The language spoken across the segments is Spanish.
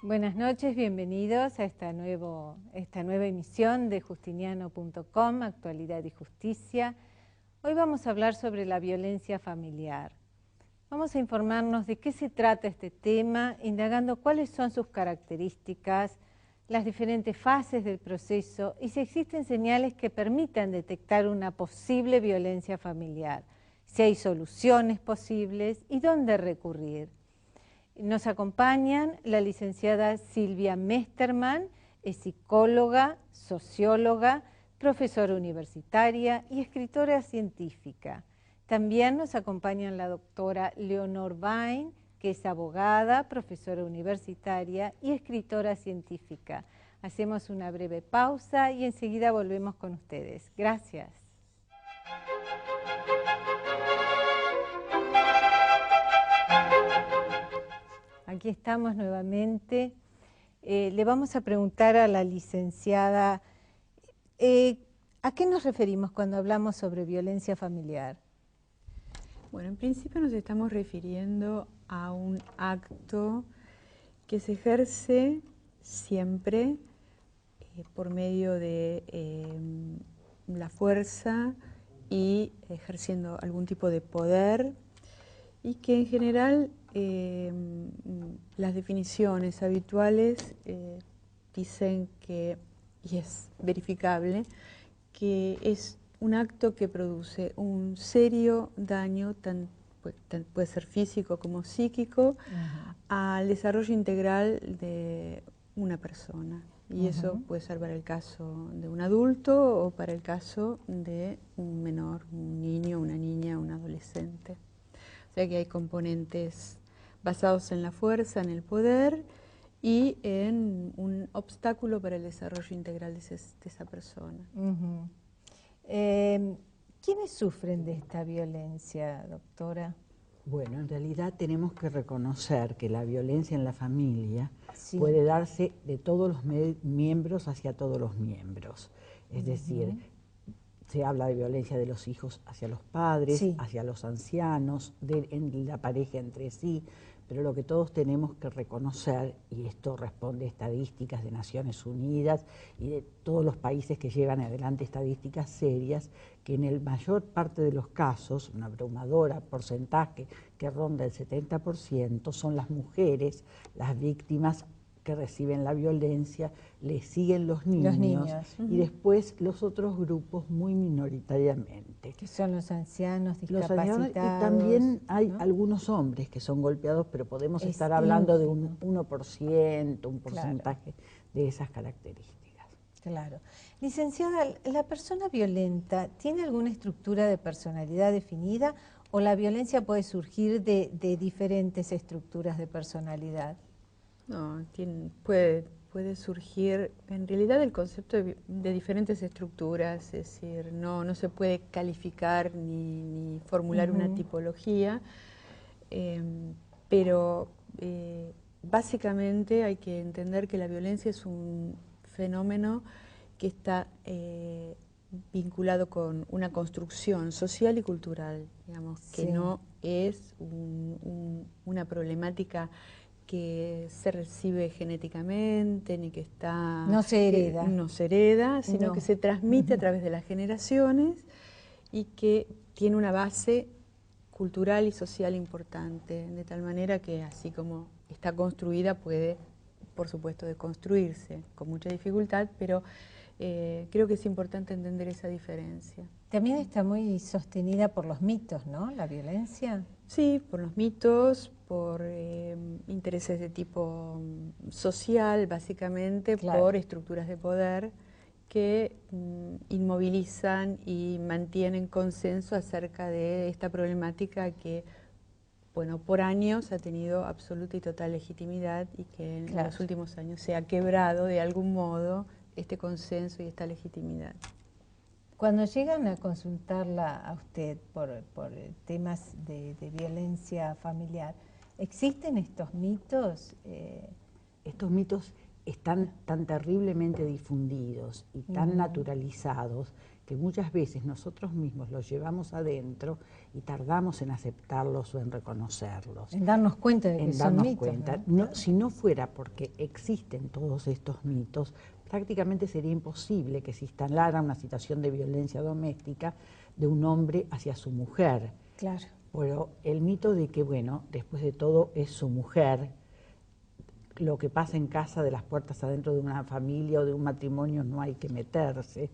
Buenas noches, bienvenidos a esta nueva emisión de Justiniano.com, Actualidad y Justicia. Hoy vamos a hablar sobre la violencia familiar. Vamos a informarnos de qué se trata este tema, indagando cuáles son sus características, las diferentes fases del proceso y si existen señales que permitan detectar una posible violencia familiar, si hay soluciones posibles y dónde recurrir. Nos acompañan la licenciada Silvia Mesterman, es psicóloga, socióloga, profesora universitaria y escritora científica. También nos acompañan la doctora Leonor Vain, que es abogada, profesora universitaria y escritora científica. Hacemos una breve pausa y enseguida volvemos con ustedes. Gracias. Aquí estamos nuevamente. Le vamos a preguntar a la licenciada, ¿a qué nos referimos cuando hablamos sobre violencia familiar? Bueno, en principio nos estamos refiriendo a un acto que se ejerce siempre por medio de la fuerza y ejerciendo algún tipo de poder, y que en general las definiciones habituales dicen que, y es verificable, que es un acto que produce un serio daño, puede ser físico como psíquico, al desarrollo integral de una persona. Y eso puede ser para el caso de un adulto o para el caso de un menor, un niño, una niña, un adolescente. O sea que hay componentes basados en la fuerza, en el poder y en un obstáculo para el desarrollo integral de esa persona. ¿Quiénes sufren de esta violencia, doctora? Bueno, en realidad tenemos que reconocer que la violencia en la familia puede darse de todos los miembros hacia todos los miembros. Es decir, se habla de violencia de los hijos hacia los padres, hacia los ancianos, en la pareja entre sí, pero lo que todos tenemos que reconocer, y esto responde a estadísticas de Naciones Unidas y de todos los países que llevan adelante estadísticas serias, que en el mayor parte de los casos, una abrumadora porcentaje que ronda el 70%, son las mujeres las víctimas que reciben la violencia, le siguen los niños y después los otros grupos muy minoritariamente. Que son los ancianos discapacitados. Y también hay algunos hombres que son golpeados, pero podemos estar hablando de un 1%, un porcentaje de esas características. Claro. Licenciada, ¿la persona violenta tiene alguna estructura de personalidad definida o la violencia puede surgir de diferentes estructuras de personalidad? No, puede surgir, en realidad, el concepto de diferentes estructuras, es decir, no se puede calificar ni formular una tipología, pero básicamente hay que entender que la violencia es un fenómeno que está vinculado con una construcción social y cultural, digamos, que no es una problemática que se recibe genéticamente, ni que está... No se hereda. No se hereda, sino que se transmite a través de las generaciones y que tiene una base cultural y social importante, de tal manera que así como está construida puede, por supuesto, deconstruirse con mucha dificultad, pero creo que es importante entender esa diferencia. También está muy sostenida por los mitos, ¿no? La violencia. Sí, por los mitos, por intereses de tipo social, básicamente, por estructuras de poder que inmovilizan y mantienen consenso acerca de esta problemática que, bueno, por años ha tenido absoluta y total legitimidad y que en los últimos años se ha quebrado de algún modo este consenso y esta legitimidad. Cuando llegan a consultarla a usted por temas de violencia familiar, ¿existen estos mitos? Estos mitos están tan terriblemente difundidos y tan naturalizados que muchas veces nosotros mismos los llevamos adentro y tardamos en aceptarlos o en reconocerlos. En darnos cuenta de que son mitos, ¿no? Si no fuera porque existen todos estos mitos, prácticamente sería imposible que se instalara una situación de violencia doméstica de un hombre hacia su mujer. Claro. Pero el mito de que, bueno, después de todo es su mujer, lo que pasa en casa, de las puertas adentro de una familia o de un matrimonio, no hay que meterse.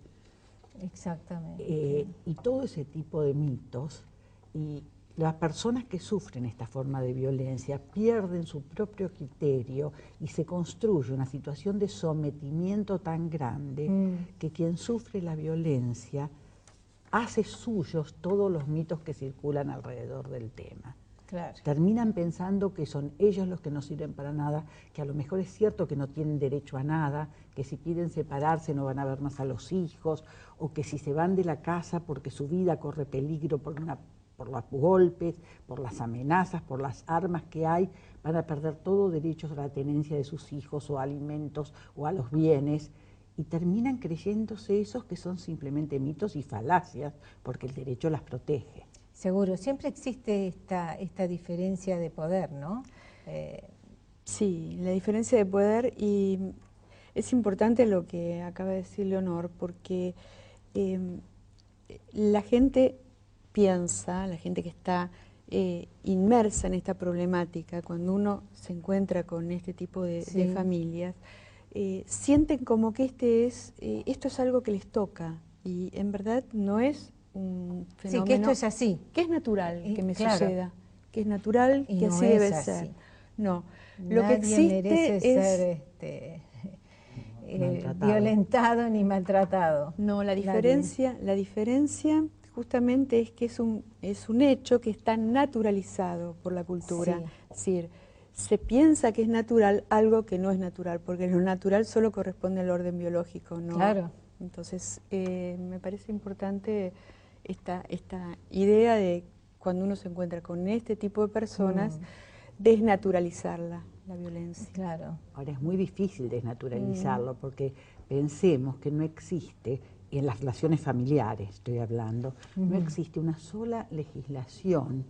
Exactamente. Y todo ese tipo de mitos, y las personas que sufren esta forma de violencia pierden su propio criterio y se construye una situación de sometimiento tan grande que quien sufre la violencia hace suyos todos los mitos que circulan alrededor del tema. Claro. Terminan pensando que son ellos los que no sirven para nada, que a lo mejor es cierto que no tienen derecho a nada, que si piden separarse no van a ver más a los hijos, o que si se van de la casa porque su vida corre peligro por los golpes, por las amenazas, por las armas que hay, van a perder todo derecho a la tenencia de sus hijos o a alimentos o a los bienes, y terminan creyéndose esos que son simplemente mitos y falacias, porque el derecho las protege. Seguro, siempre existe esta diferencia de poder, ¿no? Sí, la diferencia de poder, y es importante lo que acaba de decir Leonor, porque la gente piensa, la gente que está inmersa en esta problemática, cuando uno se encuentra con este tipo de familias, sienten como que esto es algo que les toca, y en verdad no es un fenómeno. Sí, que esto es así. Que es natural que me claro. suceda, que es natural, y que no así es debe así. ser. No, Nadie lo que existe merece es ser violentado ni maltratado. No, la diferencia justamente es que es un hecho que está naturalizado por la cultura. Sí. Es decir, se piensa que es natural algo que no es natural, porque lo natural solo corresponde al orden biológico, ¿no? Claro. Entonces, me parece importante esta idea de cuando uno se encuentra con este tipo de personas, desnaturalizarla, la violencia. Claro. Ahora es muy difícil desnaturalizarlo porque pensemos que no existe, en las relaciones familiares estoy hablando, no existe una sola legislación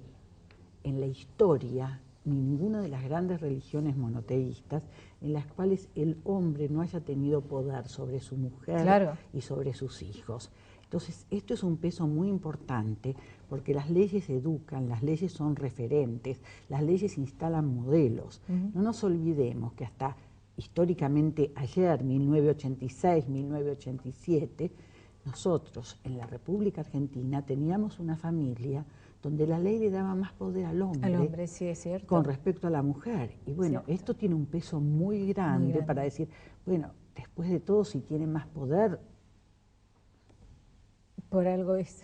en la historia, ni ninguna de las grandes religiones monoteístas, en las cuales el hombre no haya tenido poder sobre su mujer y sobre sus hijos. Entonces, esto es un peso muy importante porque las leyes educan, las leyes son referentes, las leyes instalan modelos. No nos olvidemos que hasta históricamente ayer, 1986, 1987, nosotros en la República Argentina teníamos una familia donde la ley le daba más poder al hombre, sí, es cierto, con respecto a la mujer. Y bueno, cierto. Esto tiene un peso muy grande para decir, bueno, después de todo, si tiene más poder, por algo es.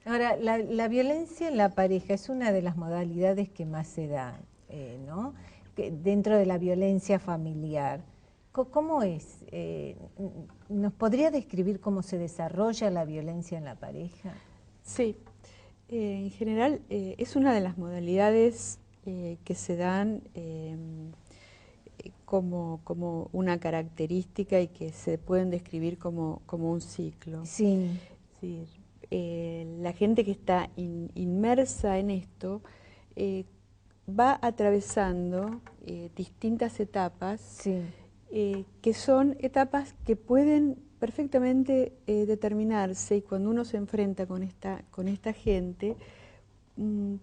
Ahora, la violencia en la pareja es una de las modalidades que más se da, ¿no? Dentro de la violencia familiar. ¿Cómo es? ¿Nos podría describir cómo se desarrolla la violencia en la pareja? Sí, en general es una de las modalidades que se dan como una característica y que se pueden describir como un ciclo. Sí. Sí, la gente que está inmersa en esto va atravesando distintas etapas que son etapas que pueden perfectamente determinarse, y cuando uno se enfrenta con esta gente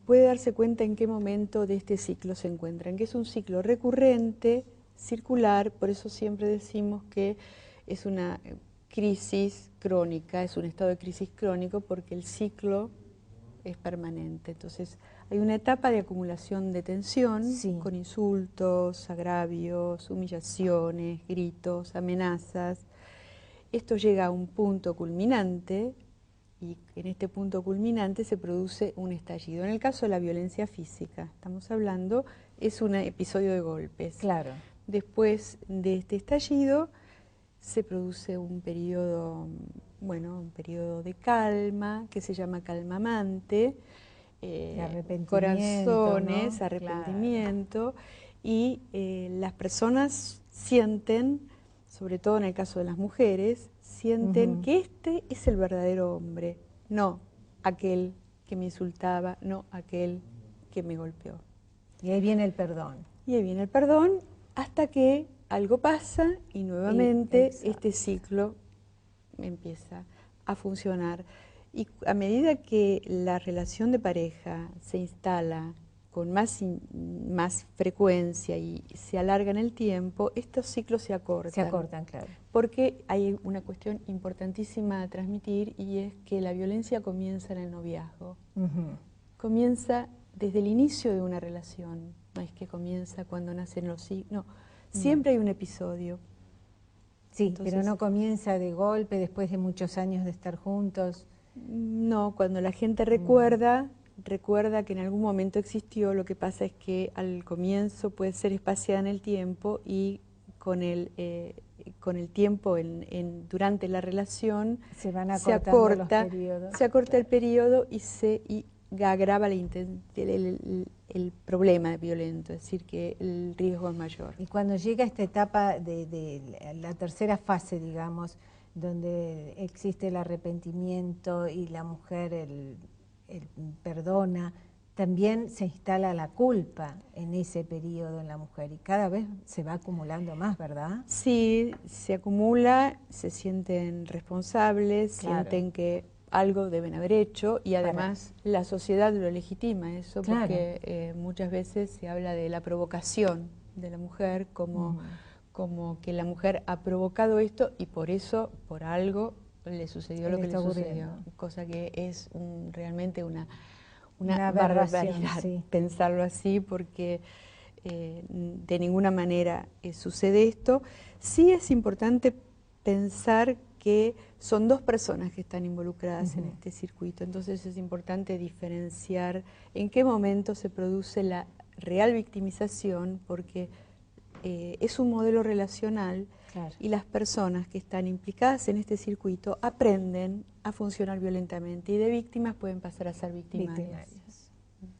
puede darse cuenta en qué momento de este ciclo se encuentran, que es un ciclo recurrente, circular. Por eso siempre decimos que es una crisis crónica, es un estado de crisis crónico, porque el ciclo es permanente. Entonces hay una etapa de acumulación de tensión, con insultos, agravios, humillaciones, gritos, amenazas. Esto llega a un punto culminante, y en este punto culminante se produce un estallido. En el caso de la violencia física, estamos hablando, es un episodio de golpes. Claro. Después de este estallido se produce un periodo de calma, que se llama calma amante, corazones, ¿no? arrepentimiento, y las personas sienten, sobre todo en el caso de las mujeres, sienten que este es el verdadero hombre, no aquel que me insultaba, no aquel que me golpeó. Y ahí viene el perdón. Y ahí viene el perdón hasta que algo pasa y nuevamente este ciclo empieza a funcionar. Y a medida que la relación de pareja se instala con más frecuencia y se alarga en el tiempo, estos ciclos se acortan. Se acortan, claro. Porque hay una cuestión importantísima a transmitir y es que la violencia comienza en el noviazgo. Comienza desde el inicio de una relación, no es que comienza cuando nacen los hijos, no, siempre hay un episodio. Sí, Entonces, pero no comienza de golpe, después de muchos años de estar juntos. No, cuando la gente recuerda que en algún momento existió, lo que pasa es que al comienzo puede ser espaciada en el tiempo y con el tiempo durante la relación se acorta el periodo y se agrava el problema violento, es decir, que el riesgo es mayor. Y cuando llega esta etapa de la tercera fase, digamos, donde existe el arrepentimiento y la mujer el perdona, también se instala la culpa en ese periodo en la mujer y cada vez se va acumulando más, ¿verdad? Sí, se acumula, se sienten responsables, sienten que algo deben haber hecho y además la sociedad lo legitima eso, porque muchas veces se habla de la provocación de la mujer como que la mujer ha provocado esto y por eso, por algo, le sucedió lo que le sucedió, cosa que es realmente una barbaridad pensarlo así, porque de ninguna manera sucede esto. Sí es importante pensar que son dos personas que están involucradas en este circuito, entonces es importante diferenciar en qué momento se produce la real victimización, porque es un modelo relacional y las personas que están implicadas en este circuito aprenden a funcionar violentamente y de víctimas pueden pasar a ser victimarias.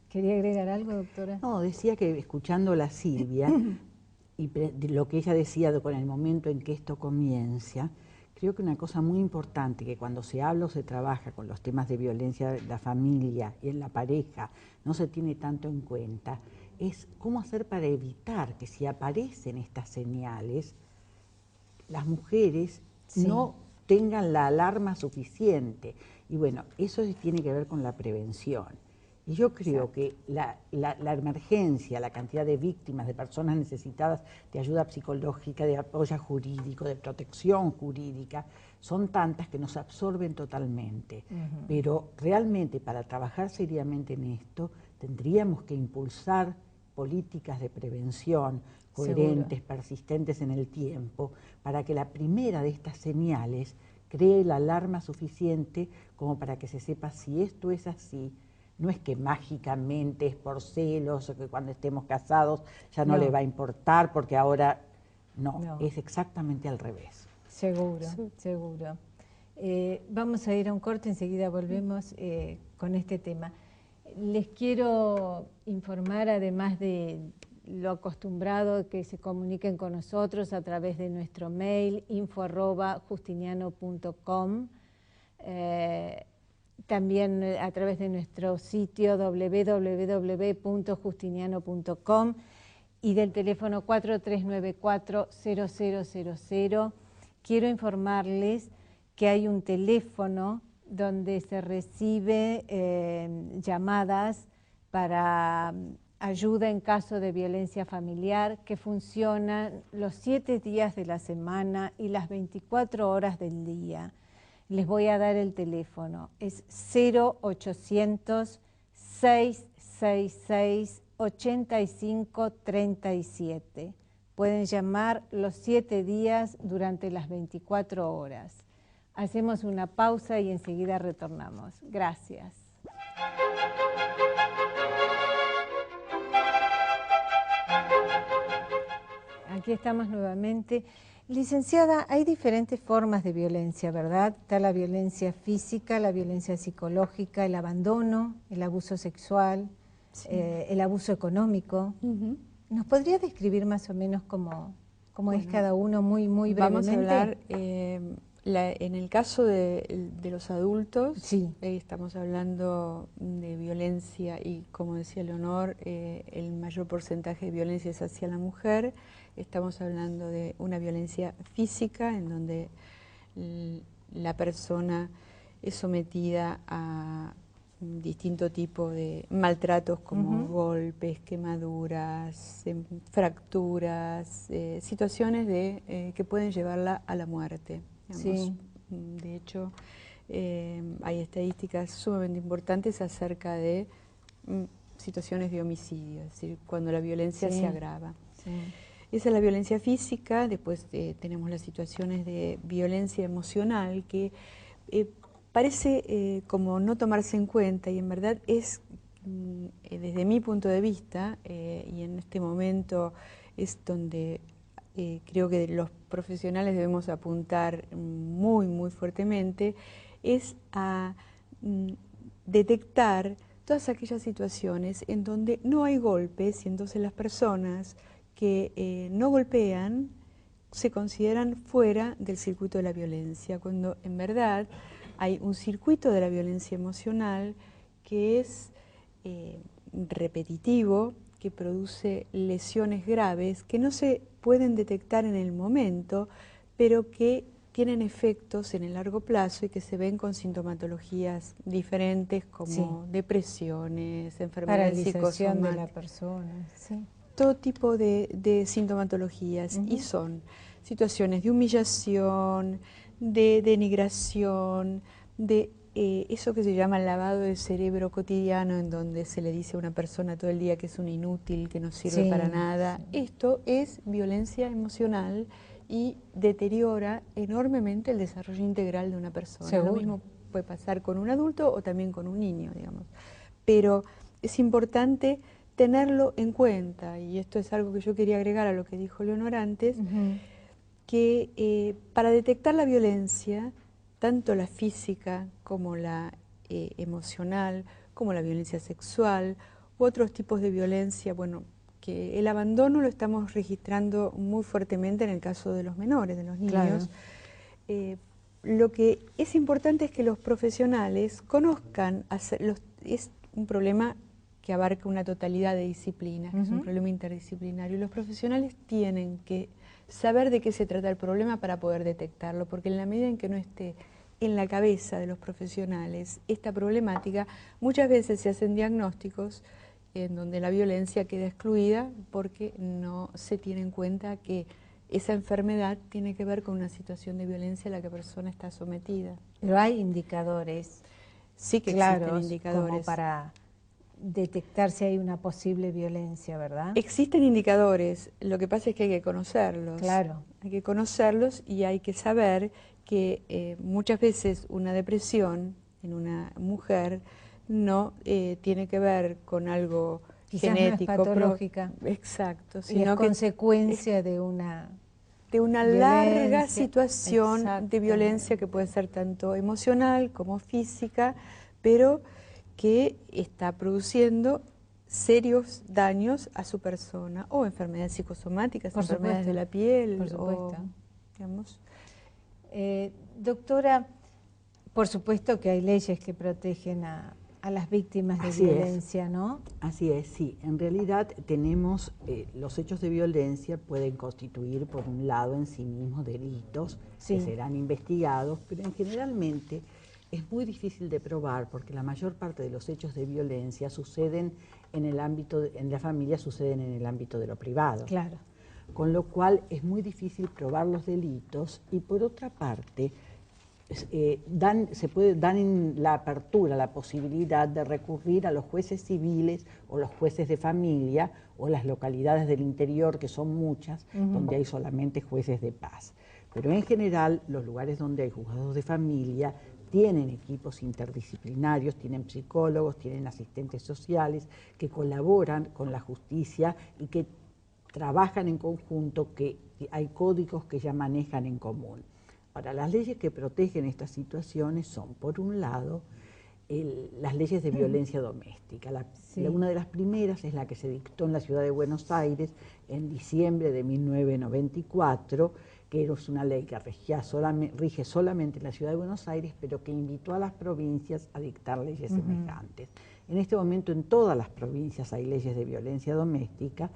¿Quería agregar algo, doctora? No, decía que escuchándola a Silvia y lo que ella decía con el momento en que esto comienza, creo que una cosa muy importante que cuando se habla o se trabaja con los temas de violencia en la familia y en la pareja no se tiene tanto en cuenta, es cómo hacer para evitar que si aparecen estas señales, las mujeres no tengan la alarma suficiente. Y bueno, eso tiene que ver con la prevención. Y yo creo que la emergencia, la cantidad de víctimas, de personas necesitadas de ayuda psicológica, de apoyo jurídico, de protección jurídica, son tantas que nos absorben totalmente. Pero realmente para trabajar seriamente en esto, tendríamos que impulsar políticas de prevención coherentes, persistentes en el tiempo, para que la primera de estas señales cree la alarma suficiente como para que se sepa si esto es así. No es que mágicamente es por celos o que cuando estemos casados ya no le va a importar porque ahora no, es exactamente al revés. Seguro, seguro. Vamos a ir a un corte, enseguida volvemos con este tema. Les quiero informar, además de lo acostumbrado, que se comuniquen con nosotros a través de nuestro mail info@justiniano.com, también a través de nuestro sitio www.justiniano.com y del teléfono 4394-0000. Quiero informarles que hay un teléfono donde se recibe llamadas para ayuda en caso de violencia familiar, que funciona los 7 días de la semana y las 24 horas del día. Les voy a dar el teléfono, es 0800-666-8537. Pueden llamar los 7 días durante las 24 horas. Hacemos una pausa y enseguida retornamos. Gracias. Aquí estamos nuevamente. Licenciada, hay diferentes formas de violencia, ¿verdad? Está la violencia física, la violencia psicológica, el abandono, el abuso sexual, el abuso económico. ¿Nos podría describir más o menos cómo es cada uno muy brevemente? Vamos a hablar En el caso de los adultos, sí. Estamos hablando de violencia y, como decía Leonor, el mayor porcentaje de violencia es hacia la mujer. Estamos hablando de una violencia física en donde la persona es sometida a distinto tipo de maltratos como golpes, quemaduras, fracturas, situaciones que pueden llevarla a la muerte. Sí. De hecho, hay estadísticas sumamente importantes acerca de situaciones de homicidio, es decir, cuando la violencia se agrava. Sí. Esa es la violencia física. Después tenemos las situaciones de violencia emocional que parece como no tomarse en cuenta, y en verdad es, desde mi punto de vista, y en este momento es donde creo que los profesionales debemos apuntar muy, muy fuertemente, es a detectar todas aquellas situaciones en donde no hay golpes y entonces las personas que no golpean se consideran fuera del circuito de la violencia, cuando en verdad hay un circuito de la violencia emocional que es repetitivo, que produce lesiones graves que no se pueden detectar en el momento, pero que tienen efectos en el largo plazo y que se ven con sintomatologías diferentes como depresiones, enfermedades paralización de la psicosomáticas, persona, todo tipo de sintomatologías, y son situaciones de humillación, de denigración, de eso que se llama lavado de cerebro cotidiano, en donde se le dice a una persona todo el día que es un inútil, que no sirve para nada. Esto es violencia emocional y deteriora enormemente el desarrollo integral de una persona. Seguro. Lo mismo puede pasar con un adulto o también con un niño, digamos. Pero es importante tenerlo en cuenta, y esto es algo que yo quería agregar a lo que dijo Leonor antes, que para detectar la violencia, tanto la física como la emocional, como la violencia sexual, u otros tipos de violencia, bueno, que el abandono lo estamos registrando muy fuertemente en el caso de los menores, de los niños. Claro. Lo que es importante es que los profesionales conozcan, es un problema que abarca una totalidad de disciplinas, es un problema interdisciplinario, y los profesionales tienen que saber de qué se trata el problema para poder detectarlo, porque en la medida en que no esté en la cabeza de los profesionales esta problemática, muchas veces se hacen diagnósticos en donde la violencia queda excluida porque no se tiene en cuenta que esa enfermedad tiene que ver con una situación de violencia a la que la persona está sometida. Pero hay indicadores, sí que existen indicadores como para detectar si hay una posible violencia, ¿verdad? Existen indicadores, lo que pasa es que hay que conocerlos. Claro. Hay que conocerlos y hay que saber que muchas veces una depresión en una mujer no tiene que ver con algo quizás genético. No es patológica. Exacto. Sino es consecuencia de una larga situación de violencia que puede ser tanto emocional como física, pero que está produciendo serios daños a su persona, o enfermedades psicosomáticas, enfermedades de la piel. Por supuesto. O, digamos. Doctora, por supuesto que hay leyes que protegen a las víctimas de violencia, ¿no? Así es, sí. En realidad tenemos, los hechos de violencia pueden constituir, por un lado, en sí mismos delitos que serán investigados, pero generalmente es muy difícil de probar porque la mayor parte de los hechos de violencia suceden en el ámbito, en la familia suceden en el ámbito de lo privado. Claro. Con lo cual es muy difícil probar los delitos, y por otra parte, dan en la apertura la posibilidad de recurrir a los jueces civiles o los jueces de familia o las localidades del interior, que son muchas, donde hay solamente jueces de paz. Pero en general los lugares donde hay juzgados de familia tienen equipos interdisciplinarios, tienen psicólogos, tienen asistentes sociales que colaboran con la justicia y que trabajan en conjunto, que hay códigos que ya manejan en común. Ahora, las leyes que protegen estas situaciones son, por un lado, las leyes de violencia doméstica. Una de las primeras es la que se dictó en la ciudad de Buenos Aires en diciembre de 1994, que es una ley que rige solamente en la Ciudad de Buenos Aires, pero que invitó a las provincias a dictar leyes semejantes. En este momento en todas las provincias hay leyes de violencia doméstica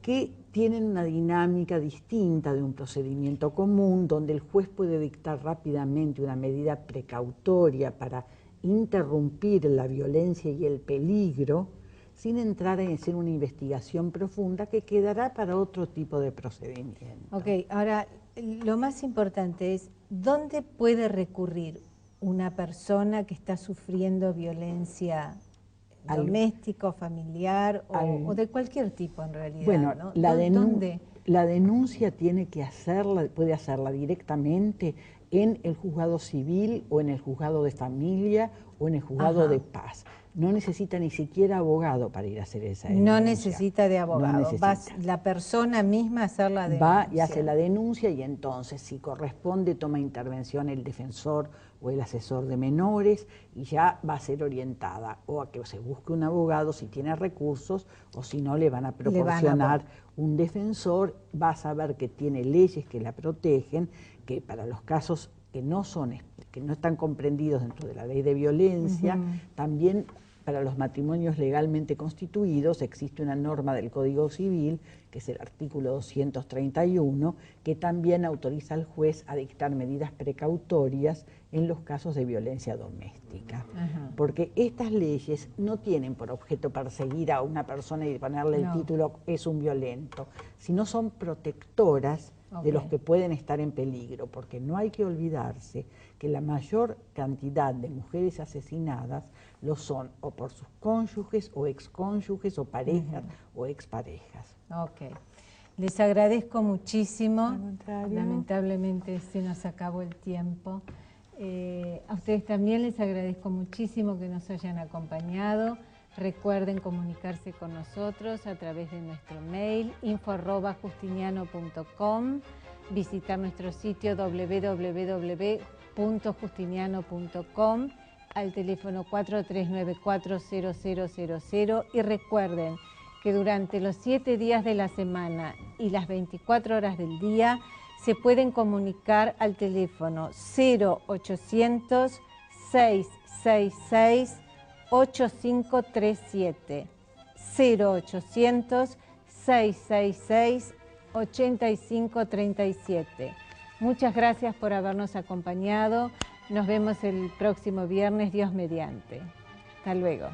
que tienen una dinámica distinta de un procedimiento común, donde el juez puede dictar rápidamente una medida precautoria para interrumpir la violencia y el peligro, sin entrar en hacer una investigación profunda que quedará para otro tipo de procedimiento. Ok, ahora lo más importante es, ¿dónde puede recurrir una persona que está sufriendo violencia doméstica, familiar o de cualquier tipo en realidad? Bueno, ¿no? la denuncia puede hacerla directamente en el juzgado civil o en el juzgado de familia o en el juzgado de paz. No necesita ni siquiera abogado para ir a hacer esa denuncia. No necesita de abogado, no necesita. Va la persona misma a hacer la denuncia. Va y hace la denuncia y entonces, si corresponde, toma intervención el defensor o el asesor de menores y ya va a ser orientada o a que se busque un abogado si tiene recursos o si no le van a proporcionar un defensor, va a saber que tiene leyes que la protegen, que para los casos que no están comprendidos dentro de la ley de violencia, también para los matrimonios legalmente constituidos existe una norma del Código Civil, que es el artículo 231, que también autoriza al juez a dictar medidas precautorias en los casos de violencia doméstica. Porque estas leyes no tienen por objeto perseguir a una persona y ponerle el título "es un violento", sino son protectoras de los que pueden estar en peligro, porque no hay que olvidarse que la mayor cantidad de mujeres asesinadas lo son o por sus cónyuges o excónyuges o parejas o exparejas. Ok. Les agradezco muchísimo. Lamentablemente se nos acabó el tiempo. A ustedes también les agradezco muchísimo que nos hayan acompañado. Recuerden comunicarse con nosotros a través de nuestro mail info@justiniano.com, visitar nuestro sitio www.justiniano.com, al teléfono 4394-0000 y recuerden que durante los 7 días de la semana y las 24 horas del día se pueden comunicar al teléfono 0800 666 8537, 0800 666 8537. Muchas gracias por habernos acompañado. Nos vemos el próximo viernes, Dios mediante. Hasta luego.